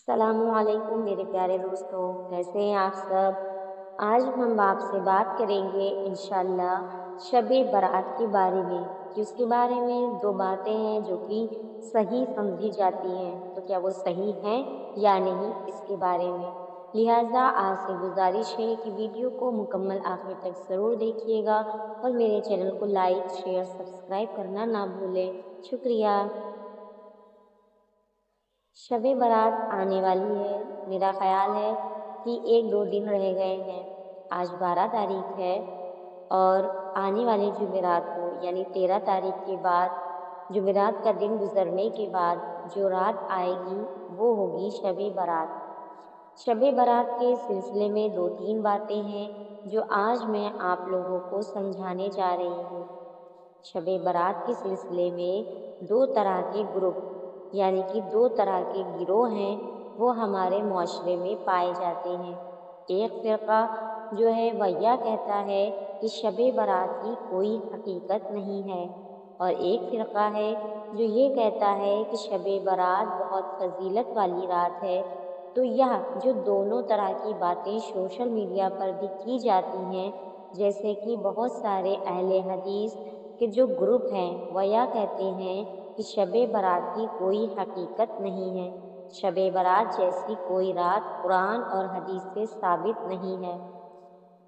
السلام علیکم میرے پیارے دوستوں، کیسے ہیں آپ سب؟ آج ہم آپ سے بات کریں گے انشاءاللہ شب برات کے بارے میں کہ اس کے بارے میں دو باتیں ہیں جو کہ صحیح سمجھی جاتی ہیں، تو کیا وہ صحیح ہیں یا نہیں اس کے بارے میں۔ لہٰذا آپ سے گزارش ہے کہ ویڈیو کو مکمل آخر تک ضرور دیکھیے گا اور میرے چینل کو لائک، شیئر، سبسکرائب کرنا نہ بھولیں۔ شکریہ۔ شب برات آنے والی ہے، میرا خیال ہے کہ 1-2 دن رہ گئے ہیں۔ آج 12 تاریخ ہے اور آنے والی جمعرات کو یعنی 13 تاریخ کے بعد جمعرات کا دن گزرنے کے بعد جو رات آئے گی وہ ہوگی شب برات۔ شب برات کے سلسلے میں 2-3 باتیں ہیں جو آج میں آپ لوگوں کو سمجھانے جا رہی ہوں۔ شب برات کے سلسلے میں 2 طرح کے گروپ یعنی کہ 2 طرح کے گروہ ہیں وہ ہمارے معاشرے میں پائے جاتے ہیں۔ ایک فرقہ جو ہے وہ یہ کہتا ہے کہ شب برات کی کوئی حقیقت نہیں ہے، اور ایک فرقہ ہے جو یہ کہتا ہے کہ شب برات بہت فضیلت والی رات ہے۔ تو یہ جو دونوں طرح کی باتیں سوشل میڈیا پر بھی کی جاتی ہیں، جیسے کہ بہت سارے اہل حدیث کے جو گروپ ہیں وہ یہ کہتے ہیں کہ شب برات کی کوئی حقیقت نہیں ہے، شب برات جیسی کوئی رات قرآن اور حدیث سے ثابت نہیں ہے۔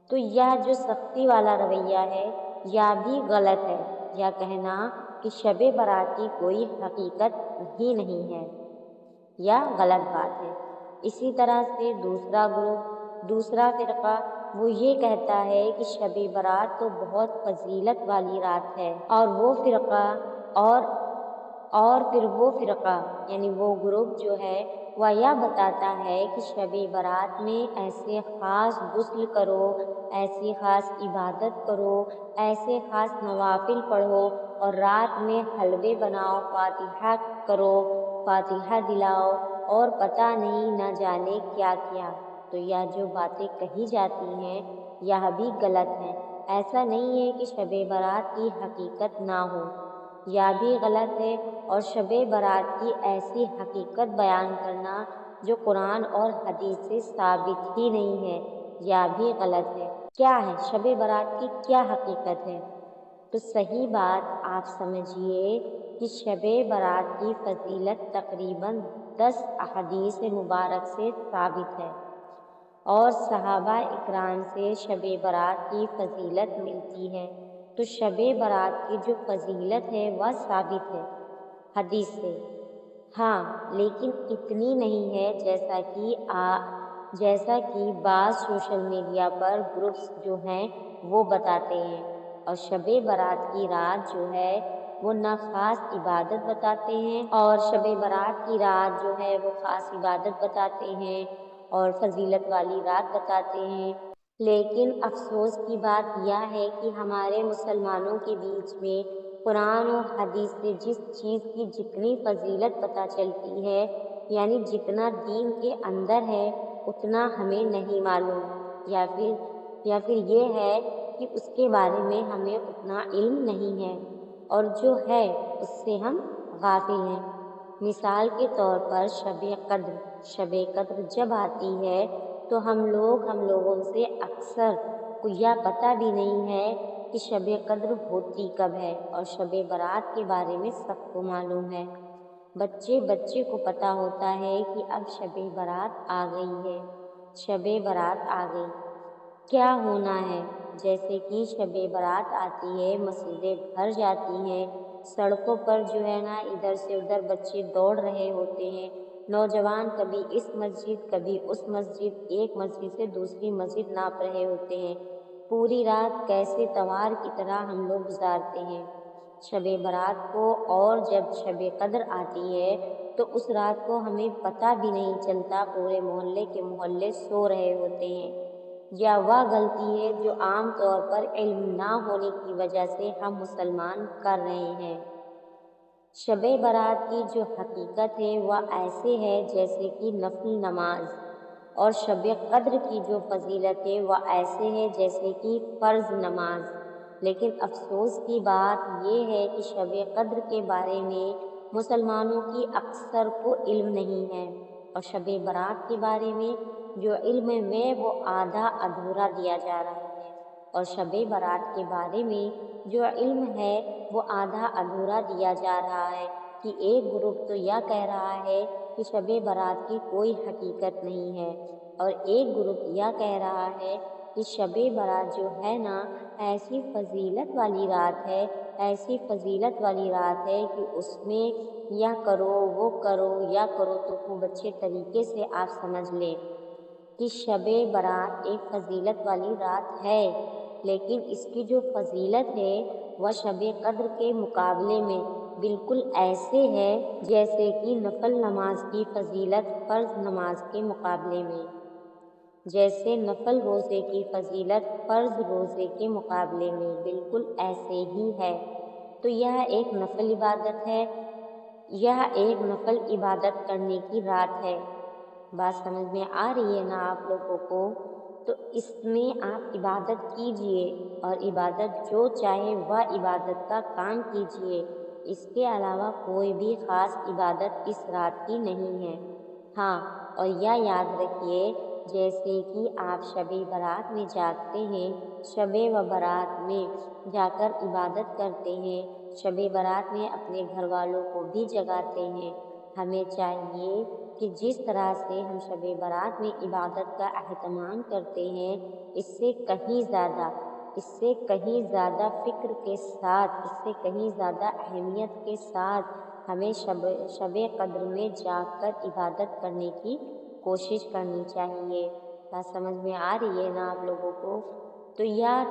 تو یہ جو سختی والا رویہ ہے یہ بھی غلط ہے، یہ کہنا کہ شب برات کی کوئی حقیقت ہی نہیں ہے، یہ غلط بات ہے۔ اسی طرح سے دوسرا فرقہ وہ یہ کہتا ہے کہ شب برات تو بہت فضیلت والی رات ہے، اور پھر وہ فرقہ یعنی وہ گروپ جو ہے وہ یہ بتاتا ہے کہ شب برات میں ایسے خاص غسل کرو، ایسی خاص عبادت کرو، ایسے خاص نوافل پڑھو اور رات میں حلوے بناؤ، فاتحہ کرو، فاتحہ دلاؤ اور پتہ نہیں نہ جانے کیا کیا۔ تو یہ جو باتیں کہی جاتی ہیں یہ بھی غلط ہیں۔ ایسا نہیں ہے کہ شب برات کی حقیقت نہ ہو، یہ بھی غلط ہے، اور شب برات کی ایسی حقیقت بیان کرنا جو قرآن اور حدیث سے ثابت ہی نہیں ہے یہ بھی غلط ہے۔ کیا ہے شب برات کی کیا حقیقت ہے؟ تو صحیح بات آپ سمجھیے کہ شب برات کی فضیلت تقریباً 10 احادیث مبارک سے ثابت ہے، اور صحابہ اکرام سے شب برات کی فضیلت ملتی ہے۔ تو شب برات کی جو فضیلت ہے وہ ثابت ہے حدیث سے، ہاں لیکن اتنی نہیں ہے جیسا کہ بعض سوشل میڈیا پر گروپس جو ہیں وہ بتاتے ہیں، اور شب برات کی رات جو ہے وہ نہ خاص عبادت بتاتے ہیں، اور شب برات کی رات جو ہے وہ خاص عبادت بتاتے ہیں اور فضیلت والی رات بتاتے ہیں۔ لیکن افسوس کی بات یہ ہے کہ ہمارے مسلمانوں کے بیچ میں قرآن اور حدیث سے جس چیز کی جتنی فضیلت پتہ چلتی ہے یعنی جتنا دین کے اندر ہے اتنا ہمیں نہیں معلوم، یا پھر یہ ہے کہ اس کے بارے میں ہمیں اتنا علم نہیں ہے، اور جو ہے اس سے ہم غافل ہیں۔ مثال کے طور پر شب قدر جب آتی ہے تو ہم لوگوں سے اکثر کو یہ پتہ بھی نہیں ہے کہ شب قدر ہوتی کب ہے، اور شب برات کے بارے میں سب کو معلوم ہے۔ بچے کو پتہ ہوتا ہے کہ اب شب برات آ گئی ہے، شب برات آ گئی، کیا ہونا ہے۔ جیسے کہ شب برات آتی ہے مسجدیں بھر جاتی ہیں، سڑکوں پر جو ہے نا ادھر سے ادھر بچے دوڑ رہے ہوتے ہیں، نوجوان کبھی اس مسجد کبھی اس مسجد، ایک مسجد سے دوسری مسجد ناپ رہے ہوتے ہیں، پوری رات کیسے تہوار کی طرح ہم لوگ گزارتے ہیں شب برات کو۔ اور جب شب قدر آتی ہے تو اس رات کو ہمیں پتہ بھی نہیں چلتا، پورے محلے کے محلے سو رہے ہوتے ہیں۔ یا وہ غلطی ہے جو عام طور پر علم نہ ہونے کی وجہ سے ہم مسلمان کر رہے ہیں۔ شب برات کی جو حقیقت ہے وہ ایسے ہے جیسے کہ نفل نماز، اور شب قدر کی جو فضیلت ہے وہ ایسے ہے جیسے کہ فرض نماز۔ لیکن افسوس کی بات یہ ہے کہ شب قدر کے بارے میں مسلمانوں کی اکثر کو علم نہیں ہے، اور شب برات کے بارے میں جو علم ہے وہ آدھا ادھورا دیا جا رہا ہے، اور شب برات کے بارے میں جو علم ہے وہ آدھا ادھورا دیا جا رہا ہے کہ ایک گروپ تو یہ کہہ رہا ہے کہ شب برات کی کوئی حقیقت نہیں ہے، اور ایک گروپ یہ کہہ رہا ہے کہ شب برات جو ہے نا ایسی فضیلت والی رات ہے، ایسی فضیلت والی رات ہے کہ اس میں یا کرو وہ کرو یا کرو تو خوب اچھے طریقے سے آپ سمجھ لیں کہ شب برات ایک فضیلت والی رات ہے، لیکن اس کی جو فضیلت ہے وہ شب قدر کے مقابلے میں بالکل ایسے ہے جیسے کہ نفل نماز کی فضیلت فرض نماز کے مقابلے میں، جیسے نفل روزے کی فضیلت فرض روزے کے مقابلے میں بالکل ایسے ہی ہے۔ تو یہ ایک نفل عبادت ہے، یہ ایک نفل عبادت کرنے کی رات ہے۔ بات سمجھ میں آ رہی ہے نا آپ لوگوں کو؟ تو اس میں آپ عبادت کیجئے اور عبادت جو چاہے وہ عبادت کا کام کیجئے، اس کے علاوہ کوئی بھی خاص عبادت اس رات کی نہیں ہے۔ ہاں، اور یہ یاد رکھیے جیسے کہ آپ شب برات میں جاگتے ہیں، شب و برات میں جا کر عبادت کرتے ہیں، شب برات میں اپنے گھر والوں کو بھی جگاتے ہیں، ہمیں چاہیے کہ جس طرح سے ہم شب برات میں عبادت کا اہتمام کرتے ہیں اس سے کہیں زیادہ فکر کے ساتھ، اس سے کہیں زیادہ اہمیت کے ساتھ ہمیں شب قدر میں جاگ کر عبادت کرنے کی کوشش کرنی چاہیے۔ بات سمجھ میں آ رہی ہے نا آپ لوگوں کو؟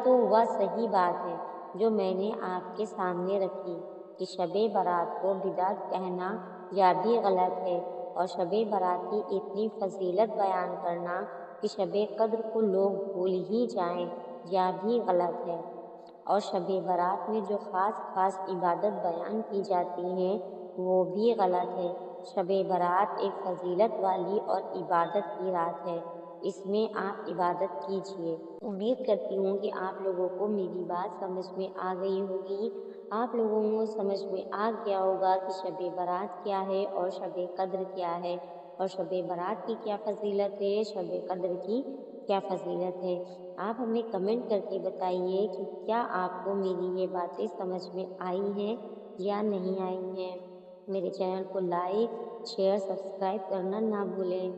تو وہ صحیح بات ہے جو میں نے آپ کے سامنے رکھی کہ شب برات کو بدعت کہنا یا بھی غلط ہے، اور شب برات کی اتنی فضیلت بیان کرنا کہ شب قدر کو لوگ بھول ہی جائیں یا بھی غلط ہے، اور شب برات میں جو خاص عبادت بیان کی جاتی ہیں وہ بھی غلط ہے۔ شب برات ایک فضیلت والی اور عبادت کی رات ہے، اس میں آپ عبادت کیجئے۔ امید کرتی ہوں کہ آپ لوگوں کو میری بات سمجھ میں آ گئی ہوگی، آپ لوگوں کو سمجھ میں آ گیا ہوگا کہ شب برات کیا ہے اور شب قدر کیا ہے، اور شب برات کی کیا فضیلت ہے، شب قدر کی کیا فضیلت ہے۔ آپ ہمیں کمنٹ کر کے بتائیے کہ کیا آپ کو میری یہ باتیں سمجھ میں آئی ہیں یا نہیں آئی ہیں۔ میرے چینل کو لائک، شیئر، سبسکرائب کرنا نہ بھولیں۔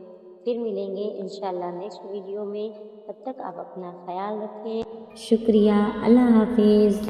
پھر ملیں گے انشاءاللہ نیکسٹ ویڈیو میں، تب تک آپ اپنا خیال رکھیں۔ شکریہ، اللہ حافظ۔